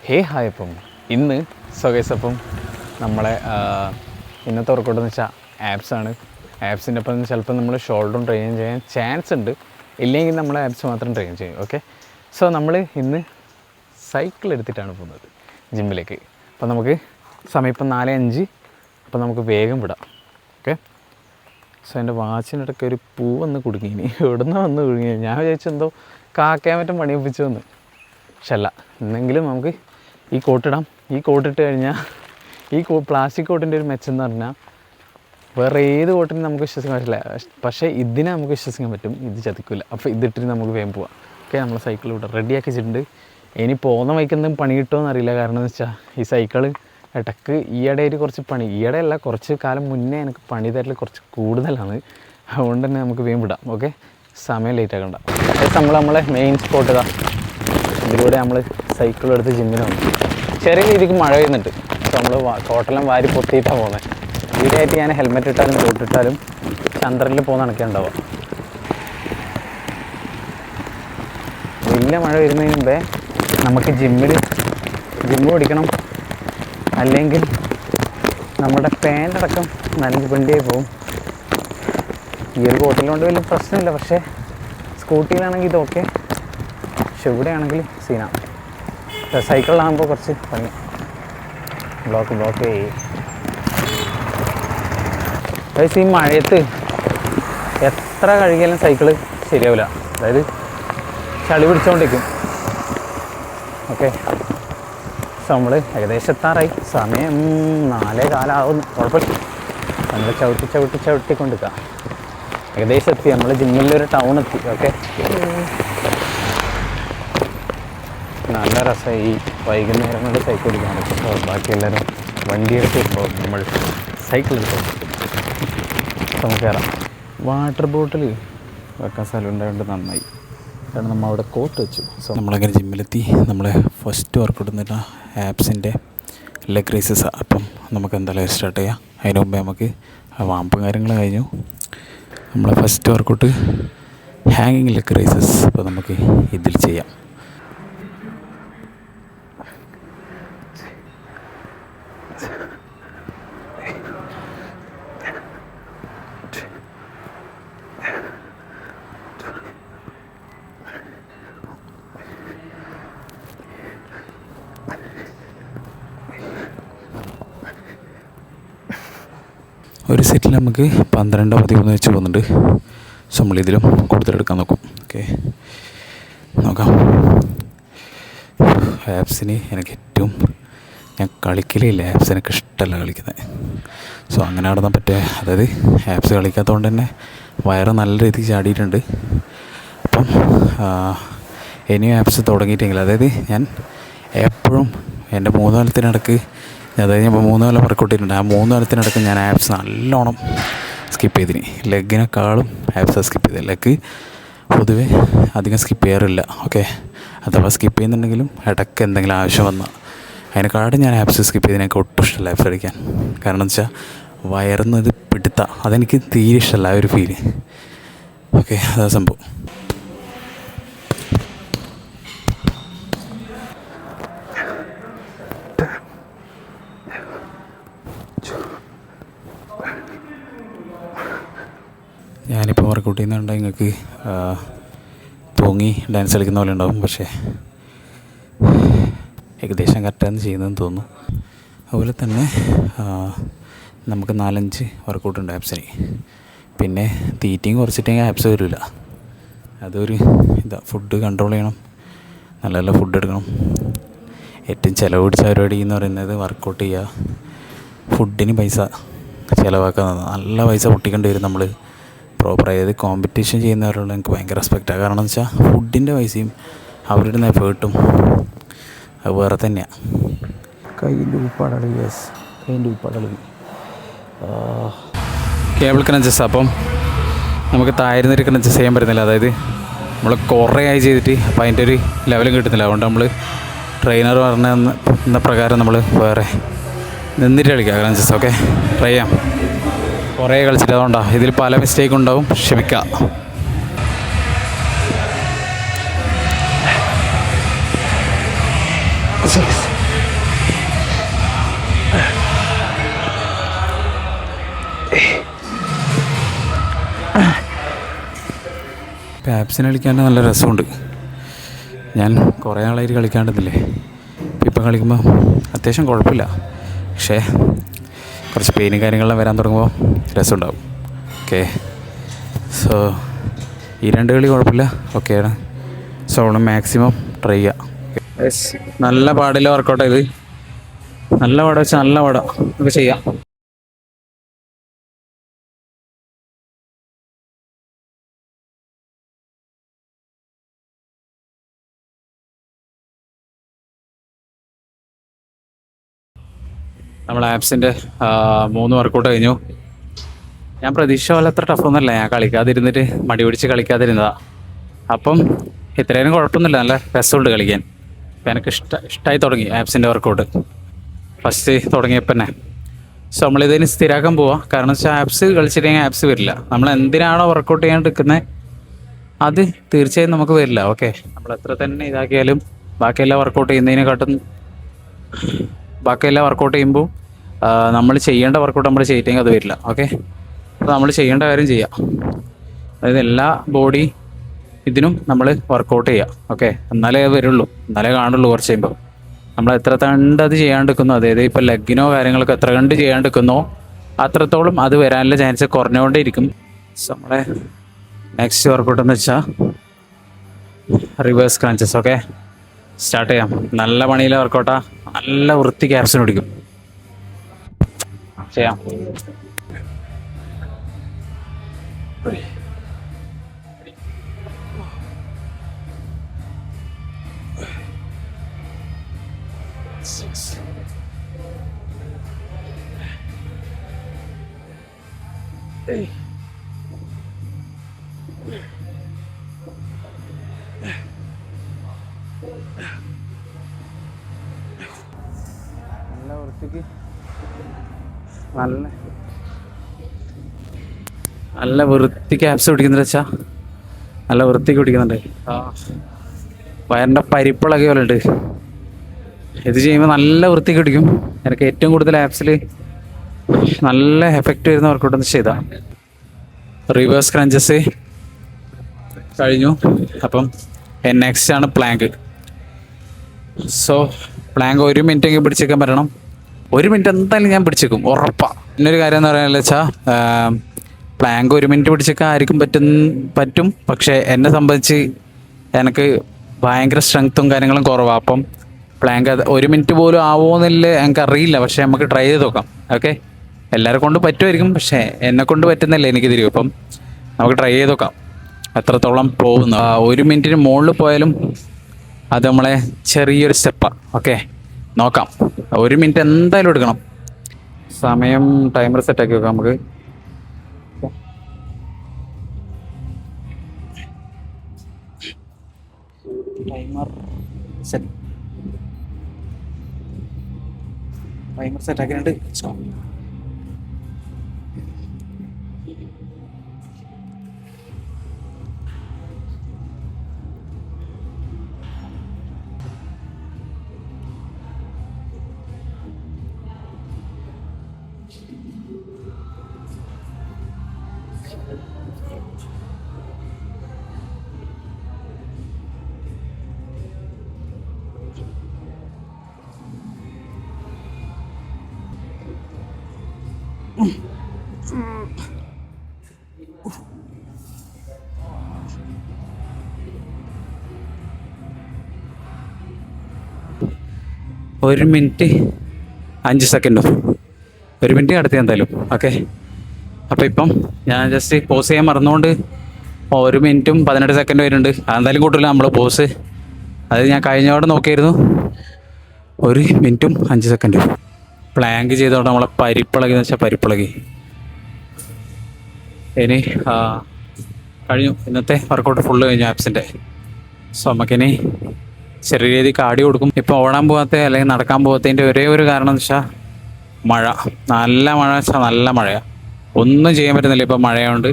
Hi അപ്പം ഇന്ന് അപ്പം നമ്മളെ ഇന്നത്തെ വർക്കൗട്ട് എന്ന് വെച്ചാൽ ആപ്സാണ്. ആപ്സിൻ്റെ ഒപ്പം ചിലപ്പോൾ നമ്മൾ ഷോൾഡറും ട്രെയിൻ ചെയ്യാൻ ചാൻസ് ഉണ്ട്, ഇല്ലെങ്കിൽ നമ്മൾ ആപ്സ് മാത്രം ട്രെയിൻ ചെയ്യും. ഓക്കെ, സോ നമ്മൾ ഇന്ന് സൈക്കിൾ എടുത്തിട്ടാണ് പോകുന്നത് ജിമ്മിലേക്ക്. അപ്പോൾ നമുക്ക് സമയം ഇപ്പം 4:05, അപ്പോൾ നമുക്ക് വേഗം വിടാം. ഓക്കെ, സോ എൻ്റെ വാച്ചിനിടയ്ക്ക് ഒരു പൂ വന്ന് കുടുങ്ങിയിനി, എവിടുന്ന് വന്ന് കുടുങ്ങി. ഞാൻ വിചാരിച്ചെന്തോ കാക്കാൻ മറ്റും പണിയൊപ്പിച്ചു വന്ന്, പക്ഷെ അല്ല. എന്നെങ്കിലും നമുക്ക് ഈ കോട്ടിടാം. ഈ കോട്ടിട്ട് കഴിഞ്ഞാൽ ഈ പ്ലാസ്റ്റിക് കോട്ടിൻ്റെ ഒരു മെച്ചം എന്ന് പറഞ്ഞാൽ വേറെ ഏത് കോട്ടിനും നമുക്ക് വിശ്വസിക്കാൻ പറ്റില്ല, പക്ഷേ ഇതിനെ നമുക്ക് വിശ്വസിക്കാൻ പറ്റും. ഇത് ചതിക്കില്ല. അപ്പോൾ ഇതിട്ടിട്ട് നമുക്ക് വേഗം പോവാം. ഓക്കെ, നമ്മൾ സൈക്കിൾ ഇവിടെ റെഡിയാക്കി വെച്ചിട്ടുണ്ട്. ഇനി പോകുന്ന വഴിക്കെന്തും പണി കിട്ടുമോ എന്നറിയില്ല. കാരണം എന്ന് വെച്ചാൽ ഈ സൈക്കിൾ ഇടയ്ക്ക് ഈയിടെയായിട്ട് കുറച്ച് പണി, ഈയിടെയല്ല കുറച്ച് കാലം മുന്നേ എനിക്ക് പണി തരൽ കുറച്ച് കൂടുതലാണ്. അതുകൊണ്ട് തന്നെ നമുക്ക് വേഗം വിടാം. ഓക്കെ, സമയം ലേറ്റ് ആക്കണ്ട. നമ്മളെ മെയിൻ സ്പോട്ട് ഇതാ. ഇതിലൂടെ നമ്മൾ സൈക്കിൾ എടുത്ത് ജിമ്മിന് വന്നു. ചെറിയ രീതിക്ക് മഴ പെയ്യുന്നുണ്ട്. അപ്പോൾ നമ്മൾ കോട്ടെല്ലാം വാരി പൊത്തിയിട്ടാണ് പോകുന്നത്. ഈടായിട്ട് ഞാൻ ഹെൽമെറ്റ് ഇട്ടാലും കോട്ടിട്ടാലും ചന്ദ്രനിൽ പോകുന്ന കണക്കെ ഉണ്ടാവുക. വലിയ മഴ വരുന്നതിന് മുമ്പേ നമുക്ക് ജിമ്മ് പിടിക്കണം, അല്ലെങ്കിൽ നമ്മുടെ പാൻ്റടക്കം നനഞ്ഞ് പിണ്ടിയായി പോകും. ഈ ഒരു കോട്ടിലുകൊണ്ട് വലിയ പ്രശ്നമില്ല, പക്ഷേ സ്കൂട്ടിയിലാണെങ്കിൽ ഇതൊക്കെ, പക്ഷെ ഇവിടെയാണെങ്കിൽ സീനാണ്. സൈക്കിളിലാകുമ്പോൾ കുറച്ച് പണി, ബ്ലോക്ക് ചെയ്യും. അതായത് ഈ മഴയത്ത് എത്ര കഴുകിയാലും സൈക്കിള് ശരിയാവില്ല, അതായത് ചളി പിടിച്ചുകൊണ്ടിരിക്കും. ഓക്കെ, സോ നമ്മൾ ഏകദേശം എത്താറായി. സമയം 4:15 ആവുന്നു. കുഴപ്പമില്ല, നമ്മൾ ചവിട്ടിക്കൊണ്ടിരിക്കാം. ഏകദേശം എത്തി. നമ്മൾ ജിമ്മിലൊരു ടൗൺ എത്തി. ഓക്കെ, നല്ല രസമായി ഈ വൈകുന്നേരങ്ങളിൽ സൈക്കിൾ ഓടിക്കാൻ പറ്റും. ബാക്കി എല്ലാവരും വണ്ടിയെടുത്ത് ഇപ്പോൾ നമ്മൾ സൈക്കിൾ എടുത്ത് നമുക്ക് കയറാം. വാട്ടർ ബോട്ടിൽ വെക്കാൻ സ്ഥലം ഉണ്ടായതുകൊണ്ട് നന്നായി, കാരണം നമ്മൾ അവിടെ കോട്ട് വെച്ചു. സോ നമ്മളങ്ങനെ ജിമ്മിലെത്തി. നമ്മളെ ഫസ്റ്റ് വർക്കൗട്ട് എന്നിട്ട് ആപ്സിൻ്റെ ലെഗ് റേസസാണ്. അപ്പം നമുക്ക് എന്തായാലും സ്റ്റാർട്ട് ചെയ്യാം. അതിന് മുമ്പേ നമുക്ക് വാമ്പും കാര്യങ്ങൾ കഴിഞ്ഞു. നമ്മളെ ഫസ്റ്റ് വർക്കൗട്ട് ഹാങ്ങിങ് ലെഗ് റേസസ്. അപ്പോൾ നമുക്ക് ഇതിൽ ചെയ്യാം. ഒരു സെറ്റിൽ നമുക്ക് 12-13 വെച്ച് പോകുന്നുണ്ട്. സോ നമ്മളിതിലും കൂടുതലെടുക്കാൻ നോക്കും. ഓക്കെ, നോക്കാം. ആപ്സിന് ഞാൻ കളിക്കലില്ല. ആപ്സ് എനിക്ക് ഇഷ്ടമല്ല കളിക്കുന്നത്. സോ അങ്ങനെ നടന്നാൽ പറ്റുക. അതായത് ആപ്സ് കളിക്കാത്തതുകൊണ്ട് തന്നെ വയറ് നല്ല രീതിക്ക് ചാടിയിട്ടുണ്ട്. അപ്പം ഇനിയും ആപ്സ് തുടങ്ങിയിട്ടെങ്കിൽ, അതായത് ഞാൻ എപ്പോഴും എൻ്റെ 3 കൊല്ലത്തിനിടക്ക്, അതായത് ഞാൻ 3 കൊല്ലം വർക്കൗട്ട് ചെയ്തിട്ടുണ്ട്. ആ 3 കൊല്ലത്തിനിടക്ക് ഞാൻ ആപ്സ് നല്ലോണം സ്കിപ്പ് ചെയ്തിന്. ലെഗിനെക്കാളും ആപ്സ് സ്കിപ്പ് ചെയ്തത്. ലെഗ് പൊതുവേ അധികം സ്കിപ്പ് ചെയ്യാറില്ല. ഓക്കെ, അഥവാ സ്കിപ്പ് ചെയ്യുന്നുണ്ടെങ്കിലും ഇടയ്ക്ക് എന്തെങ്കിലും ആവശ്യം വന്നാൽ അതിനെക്കാളും ഞാൻ ആപ്സ് സ്കിപ്പ് ചെയ്ത്. എനിക്ക് ഒട്ടും ഇഷ്ടമല്ല ആപ്സ് കളിക്കാൻ. കാരണം എന്ന് വെച്ചാൽ വയറുന്നത് അതെനിക്ക് തീരെ ഇഷ്ടമല്ല ആ ഒരു ഫീല്. ഓക്കെ, അതാ സംഭവം. ഞാനിപ്പോൾ വർക്കൗട്ട് ചെയ്യുന്നുണ്ടെങ്കിൽ നിങ്ങൾക്ക് തൂങ്ങി ഡാൻസ് കളിക്കുന്ന പോലെ ഉണ്ടാവും, പക്ഷേ ഏകദേശം കറക്റ്റാണ് ചെയ്യുന്നതെന്ന് തോന്നുന്നു. അതുപോലെ തന്നെ നമുക്ക് 4-5 വർക്കൗട്ടുണ്ട് ആപ്സിന്. പിന്നെ തീറ്റയും കുറച്ചിട്ടെങ്കിൽ ആപ്സ് വരില്ല. അതൊരു ഫുഡ് കൺട്രോൾ ചെയ്യണം, നല്ല നല്ല ഫുഡ് എടുക്കണം. ഏറ്റവും ചിലവ് പിടിച്ച പരിപാടി എന്ന് പറയുന്നത് വർക്കൗട്ട് ചെയ്യുക, ഫുഡിന് പൈസ ചിലവാക്കുന്നത്. നല്ല പൈസ പൊട്ടിക്കേണ്ടി വരും നമ്മൾ പ്രോപ്പർ. അതായത് കോമ്പറ്റീഷൻ ചെയ്യുന്നവരോട് എനിക്ക് ഭയങ്കര റെസ്പെക്റ്റാണ്. കാരണം എന്ന് വെച്ചാൽ ഫുഡിൻ്റെ പൈസയും അവരുടെ എഫേർട്ടും അത് വേറെ തന്നെയാണ്. കയ്യിൻ്റെ ഉപ്പാടളി കേബിൾ ക്രഞ്ചസ്. അപ്പം നമുക്ക് താഴ്ന്നൊരു ക്രഞ്ചസ് ചെയ്യാൻ പറ്റുന്നില്ല. അതായത് നമ്മൾ കുറേ ആയി ചെയ്തിട്ട് അപ്പോൾ അതിൻ്റെ ഒരു ലെവലും കിട്ടുന്നില്ല. അതുകൊണ്ട് നമ്മൾ ട്രെയിനർ പറഞ്ഞ പ്രകാരം നമ്മൾ വേറെ നിന്നിട്ട് കളിക്കുക ക്രഞ്ചസ്. ഓക്കെ, ട്രൈ ചെയ്യാം. കുറേ കളിച്ചിട്ട് അതുകൊണ്ടാണ് ഇതിൽ പല മിസ്റ്റേക്ക് ഉണ്ടാവും, ക്ഷമിക്കുക. Six. ഇപ്പോൾ ആപ്സിന് കളിക്കാണ്ട് നല്ല രസമുണ്ട്. ഞാൻ കുറേ ആളായിട്ട് കളിക്കാണ്ടിരുന്നില്ലേ, ഇപ്പം കളിക്കുമ്പോൾ അത്യാവശ്യം കുഴപ്പമില്ല. പക്ഷേ കുറച്ച് പെയിനും കാര്യങ്ങളെല്ലാം വരാൻ തുടങ്ങുമ്പോൾ രസമുണ്ടാവും. ഓക്കെ, സോ ഈ 2 കളി കുഴപ്പമില്ല, ഓക്കെയാണ്. സോ നമ്മൾ മാക്സിമം ട്രൈ ചെയ്യാം. നല്ല പാടില്ല വർക്കൗട്ട് ചെയ്ത്, നല്ല പാട വെച്ചാൽ നല്ല പാടാ, നമുക്ക് ചെയ്യാം. നമ്മൾ ആപ്സിൻ്റെ 3 വർക്കൗട്ട് കഴിഞ്ഞു. ഞാൻ പ്രതീക്ഷ പോലെ അത്ര ടഫൊന്നുമല്ല, ഞാൻ കളിക്കാതിരുന്നിട്ട് മടി പിടിച്ച് കളിക്കാതിരുന്നതാണ്. അപ്പം ഇത്രയും കുഴപ്പമൊന്നുമില്ല, നല്ല രസമുണ്ട് കളിക്കാൻ. അപ്പം എനിക്ക് ഇഷ്ടമായി തുടങ്ങി ആപ്സിൻ്റെ വർക്കൗട്ട് ഫസ്റ്റ് തുടങ്ങിയപ്പോൾ തന്നെ. സോ നമ്മളിതിന് സ്ഥിരമാക്കാൻ പോവാം. കാരണം വെച്ചാൽ ആപ്സ് കളിച്ചിട്ടുണ്ടെങ്കിൽ ആപ്സ് വരില്ല. നമ്മൾ എന്തിനാണോ വർക്കൗട്ട് ചെയ്യാൻ എടുക്കുന്നത് അത് തീർച്ചയായും നമുക്ക് വരില്ല. ഓക്കെ, നമ്മൾ എത്ര തന്നെ ഇതാക്കിയാലും ബാക്കിയെല്ലാം വർക്കൗട്ട് ചെയ്യുന്നതിനെക്കാട്ടും ബാക്കിയെല്ലാം വർക്കൗട്ട് ചെയ്യുമ്പോൾ നമ്മൾ ചെയ്യേണ്ട വർക്കൗട്ട് നമ്മൾ ചെയ്തിട്ടെങ്കിൽ അത് വരില്ല. ഓക്കെ, അപ്പോൾ നമ്മൾ ചെയ്യേണ്ട കാര്യം ചെയ്യാം. അതായത് എല്ലാ ബോഡി ഇതിനും നമ്മൾ വർക്കൗട്ട് ചെയ്യുക. ഓക്കെ, എന്നാലേ അത് വരുള്ളൂ, എന്നാലേ കാണുള്ളൂ. കുറച്ച് കഴിയുമ്പോൾ നമ്മൾ എത്ര കണ്ട് അത് ചെയ്യാണ്ടിരിക്കുന്നോ, അതായത് ഇപ്പോൾ ലെഗിനോ കാര്യങ്ങളൊക്കെ എത്ര കണ്ട് ചെയ്യാണ്ടിരിക്കുന്നോ അത്രത്തോളം അത് വരാനുള്ള ചാൻസ് കുറഞ്ഞുകൊണ്ടേയിരിക്കും. സോ നമ്മളെ നെക്സ്റ്റ് വർക്കൗട്ട് എന്ന് വെച്ചാൽ റിവേഴ്സ് ക്രഞ്ചസ്. ഓക്കെ, സ്റ്റാർട്ട് ചെയ്യാം. നല്ല പണിയിലെ വർക്കൗട്ടാ, നല്ല വൃത്തിക്ക് ആപ്സിന് പിടിക്കും. ചെയ്യാം. നല്ല വൃത്തിക്ക് നല്ല വൃത്തിക്ക് ആപ്സ് പിടിക്കുന്ന വെച്ചാൽ നല്ല വൃത്തിക്ക് പിടിക്കുന്നുണ്ട്. വയറിൻ്റെ പരിപ്പിളകിയ പോലെ ഉണ്ട്. ഇത് ചെയ്യുമ്പോൾ നല്ല വൃത്തിക്ക് പിടിക്കും. എനിക്ക് ഏറ്റവും കൂടുതൽ ആപ്സിൽ നല്ല എഫക്റ്റ് വരുന്ന വർക്കൗട്ട് ചെയ്താൽ റിവേഴ്സ് ക്രഞ്ചസ് കഴിഞ്ഞു. അപ്പം നെക്സ്റ്റ് ആണ് പ്ലാങ്ക്. സോ പ്ലാങ്ക് 1 മിനിറ്റെങ്കിലും പിടിച്ചേക്കാൻ പറ്റണം. 1 മിനിറ്റ് എന്തായാലും ഞാൻ പിടിച്ചേക്കും, ഉറപ്പാണ്. പിന്നൊരു കാര്യം എന്ന് പറയാനുള്ള വെച്ചാൽ പ്ലാങ്ക് 1 മിനിറ്റ് പിടിച്ചേക്കാൻ ആർക്കും പറ്റും. പക്ഷേ എന്നെ സംബന്ധിച്ച് എനിക്ക് ഭയങ്കര സ്ട്രെങ്ത്തും കാര്യങ്ങളും കുറവാണ്. അപ്പം പ്ലാങ്ക് 1 മിനിറ്റ് പോലും ആവുമെന്നില്ല എനിക്കറിയില്ല. പക്ഷേ നമുക്ക് ട്രൈ ചെയ്ത് നോക്കാം. ഓക്കെ, എല്ലാവരെ കൊണ്ട് പറ്റുമായിരിക്കും, പക്ഷേ എന്നെ കൊണ്ട് പറ്റുന്നില്ല എനിക്ക് തിരിയും. അപ്പം നമുക്ക് ട്രൈ ചെയ്ത് നോക്കാം എത്രത്തോളം പോകുന്നു. 1 മിനിറ്റിന് മുകളിൽ പോയാലും അത് നമ്മളെ ചെറിയൊരു സ്റ്റെപ്പാണ്. ഓക്കെ, നോക്കാം. 1 മിനിറ്റ് എന്തായാലും എടുക്കണം. സമയം ടൈമർ സെറ്റാക്കി വെക്കാം നമുക്ക്. ടൈമർ സെറ്റാക്കിയിട്ട് ഒരു മിനിറ്റ് 5 സെക്കൻഡും 1 മിനിറ്റ് കടത്തി എന്തായാലും. ഓക്കെ, അപ്പോൾ ഇപ്പം ഞാൻ ജസ്റ്റ് പോസ് ചെയ്യാൻ മറന്നുകൊണ്ട് 1 മിനിറ്റും 18 സെക്കൻഡ് വരുന്നുണ്ട്. അതെന്തായാലും കൂട്ടില്ല നമ്മൾ പോസ്. അത് ഞാൻ കഴിഞ്ഞോടെ നോക്കിയായിരുന്നു. 1 മിനിറ്റും 5 സെക്കൻഡും പ്ലാങ്ക് ചെയ്തോടെ നമ്മളെ പരിപ്പിളകി എന്ന് വെച്ചാൽ പരിപ്പിളകി. ഇനി കഴിഞ്ഞു, ഇന്നത്തെ വർക്കൗട്ട് ഫുള്ള് കഴിഞ്ഞു ആപ്സിൻ്റെ. സോ നമുക്കിനി ചെറിയ രീതിയിൽ കാർഡിയോ കൊടുക്കും. ഇപ്പോൾ ഓടാൻ പോകാത്ത അല്ലെങ്കിൽ നടക്കാൻ പോകാത്തതിൻ്റെ ഒരേ ഒരു കാരണം എന്ന് വെച്ചാൽ മഴ. നല്ല മഴ വെച്ചാൽ നല്ല മഴയാണ്, ഒന്നും ചെയ്യാൻ പറ്റുന്നില്ല ഇപ്പോൾ മഴയായതുകൊണ്ട്.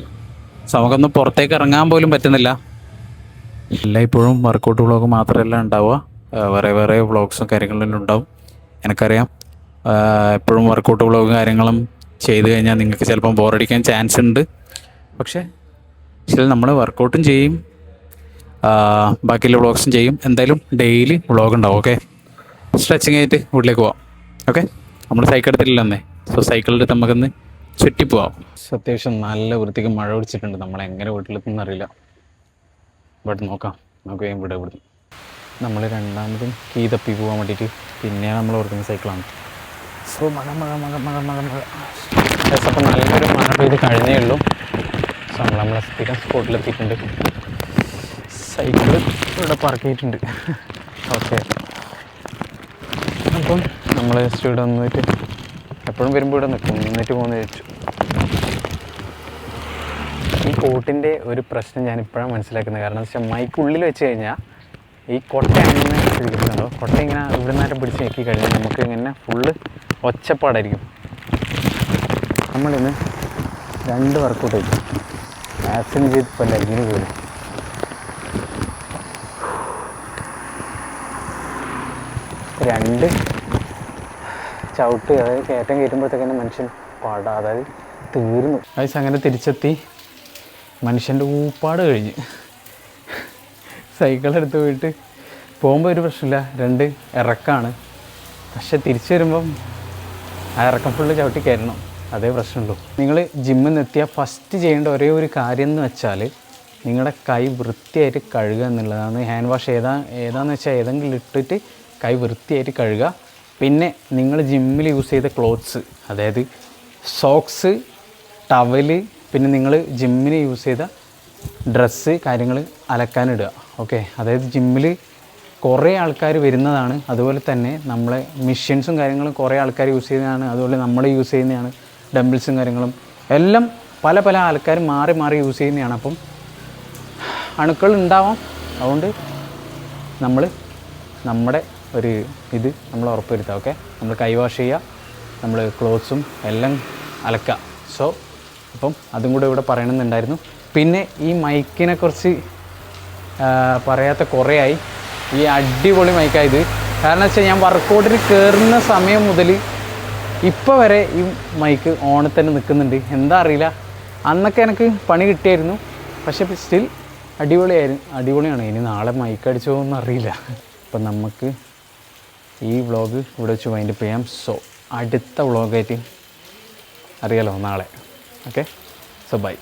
സോ നമുക്കൊന്നും പുറത്തേക്ക് ഇറങ്ങാൻ പോലും പറ്റുന്നില്ല. എല്ലാം ഇപ്പോഴും വർക്കൗട്ട് വ്ളോഗ് മാത്രമല്ല ഉണ്ടാവുക, വേറെ വേറെ വ്ളോഗ്സും കാര്യങ്ങളും ഉണ്ടാവും. എനിക്കറിയാം എപ്പോഴും വർക്കൗട്ട് വ്ളോഗും കാര്യങ്ങളും ചെയ്ത് കഴിഞ്ഞാൽ നിങ്ങൾക്ക് ചിലപ്പം ബോറടിക്കാൻ ചാൻസ് ഉണ്ട്. പക്ഷേ നമ്മൾ വർക്കൗട്ടും ചെയ്യും, ബാക്കിയുള്ള വ്ളോഗ്സും ചെയ്യും. എന്തായാലും ഡെയിലി വ്ളോഗ് ഉണ്ടാവും. ഓക്കെ, സ്ട്രെച്ചിങ് ആയിട്ട് വീട്ടിലേക്ക് പോവാം. ഓക്കെ, നമ്മൾ സൈക്കിൾ എടുത്തിട്ടില്ല എന്നേ. സോ സൈക്കിളെടുത്ത് നമുക്കൊന്ന് ചുറ്റി പോവാം. അത്യാവശ്യം നല്ല വൃത്തിക്ക് മഴ പിടിച്ചിട്ടുണ്ട്. നമ്മളെങ്ങനെ വീട്ടിലെത്തുന്ന അറിയില്ല. ബട്ട് നോക്കാം, നമുക്ക് വേഗം വിടും. നമ്മൾ രണ്ടാമതും കീ തപ്പി പോകാൻ വേണ്ടിയിട്ട് പിന്നെ നമ്മൾ ഓർക്കുന്ന സൈക്കിളാണ്. സോ മഴ അപ്പം നല്ലൊരു മഴ പെയ്ത് കഴിഞ്ഞേ ഉള്ളൂ. സോ നമ്മളെ സ്ഥിരം സ്പോട്ടിലെത്തിയിട്ടുണ്ട്. സൈക്കിൾ ഇവിടെ പാർക്ക് ചെയ്തിട്ടുണ്ട്. ഓക്കെ, അപ്പം നമ്മൾ ജസ്റ്റ് ഇവിടെ വന്നിട്ട് എപ്പോഴും വരുമ്പോൾ ഇവിടെ നിന്നിട്ട് പോകുന്ന ചോദിച്ചു. ഈ കോട്ടിൻ്റെ ഒരു പ്രശ്നം ഞാൻ ഇപ്പോഴാണ് മനസ്സിലാക്കുന്നത്. കാരണം എന്താ വെച്ചാൽ മൈക്ക് ഉള്ളിൽ വെച്ച് കഴിഞ്ഞാൽ ഈ കൊട്ട അങ്ങനെ പിടിക്കുന്നുണ്ടോ, കൊട്ട ഇങ്ങനെ ഇവിടെ നേരം പിടിച്ച് നോക്കി കഴിഞ്ഞാൽ നമുക്ക് ഇങ്ങനെ ഫുള്ള് ഒച്ചപ്പാടായിരിക്കും. നമ്മളിന്ന് 2 വർക്കൗട്ട് ചെയ്തു. ആക്സിഡൻ ചെയ്തിപ്പോൾ ലെഗിന് പോലും 2 ചവിട്ട്, അതായത് കയറ്റം കയറ്റുമ്പോഴത്തേക്കന്നെ മനുഷ്യൻ അതായത് തീർന്നു. വയസ്സ് അങ്ങനെ തിരിച്ചെത്തി. മനുഷ്യൻ്റെ ഊപ്പാട് കഴിഞ്ഞ് സൈക്കിളെടുത്ത് പോയിട്ട് പോകുമ്പോൾ ഒരു പ്രശ്നമില്ല, 2 ഇറക്കാണ്. പക്ഷെ തിരിച്ചു വരുമ്പം ആ ഇറക്കം ഫുള്ള് ചവിട്ടി കയറണം, അതേ പ്രശ്നമുള്ളൂ. നിങ്ങൾ ജിമ്മിൽ നിന്ന് എത്തിയാൽ ഫസ്റ്റ് ചെയ്യേണ്ട ഒരേ ഒരു കാര്യം എന്ന് വെച്ചാൽ നിങ്ങളുടെ കൈ വൃത്തിയായിട്ട് കഴുകുക എന്നുള്ളതാണ്. ഹാൻഡ് വാഷ് ഏതാണെന്ന് വെച്ചാൽ ഏതെങ്കിലും ഇട്ടിട്ട് കൈ വൃത്തിയായിട്ട് കഴുകുക. പിന്നെ നിങ്ങൾ ജിമ്മിൽ യൂസ് ചെയ്ത ക്ലോത്ത്സ്, അതായത് സോക്സ്, ടവല്, പിന്നെ നിങ്ങൾ ജിമ്മിന് യൂസ് ചെയ്ത ഡ്രസ്സ് കാര്യങ്ങൾ അലക്കാനിടുക. ഓക്കെ, അതായത് ജിമ്മിൽ കുറേ ആൾക്കാർ വരുന്നതാണ്. അതുപോലെ തന്നെ നമ്മളെ മെഷീൻസും കാര്യങ്ങളും കുറേ ആൾക്കാർ യൂസ് ചെയ്യുന്നതാണ്. അതുപോലെ നമ്മൾ യൂസ് ചെയ്യുന്നതാണ്. ഡംബിൾസും കാര്യങ്ങളും എല്ലാം പല ആൾക്കാർ മാറി യൂസ് ചെയ്യുന്നതാണ്. അപ്പം അണുക്കൾ ഉണ്ടാവാം. അതുകൊണ്ട് നമ്മുടെ ഒരു നമ്മൾ ഉറപ്പുവരുത്തുക. ഓക്കെ, നമ്മൾ കൈ വാഷ് ചെയ്യുക, നമ്മൾ ക്ലോത്ത്സും എല്ലാം അലക്കുക. സോ അപ്പം അതും കൂടെ ഇവിടെ പറയണമെന്നുണ്ടായിരുന്നു. പിന്നെ ഈ മൈക്കിനെ കുറിച്ച് പറയാത്ത കുറേ ആയി. ഈ അടിപൊളി മൈക്കായത്. കാരണം വെച്ചാൽ ഞാൻ വർക്കൗട്ടിന് കയറുന്ന സമയം മുതൽ ഇപ്പോൾ വരെ ഈ മൈക്ക് ഓണിൽ തന്നെ നിൽക്കുന്നുണ്ട്. എന്താ അറിയില്ല, അന്നൊക്കെ എനിക്ക് പണി കിട്ടിയായിരുന്നു. പക്ഷേ സ്റ്റിൽ അടിപൊളിയാണ്. ഇനി നാളെ മൈക്ക് അടിച്ചു പോകുമെന്ന് അറിയില്ല. അപ്പം നമുക്ക് ഈ വ്ളോഗ് ഇവിടെ വെച്ച് വൈൻഡപ്പ് ചെയ്യാം. സോ അടുത്ത വ്ളോഗായിട്ട് അറിയാലോ നാളെ. Okay, so by.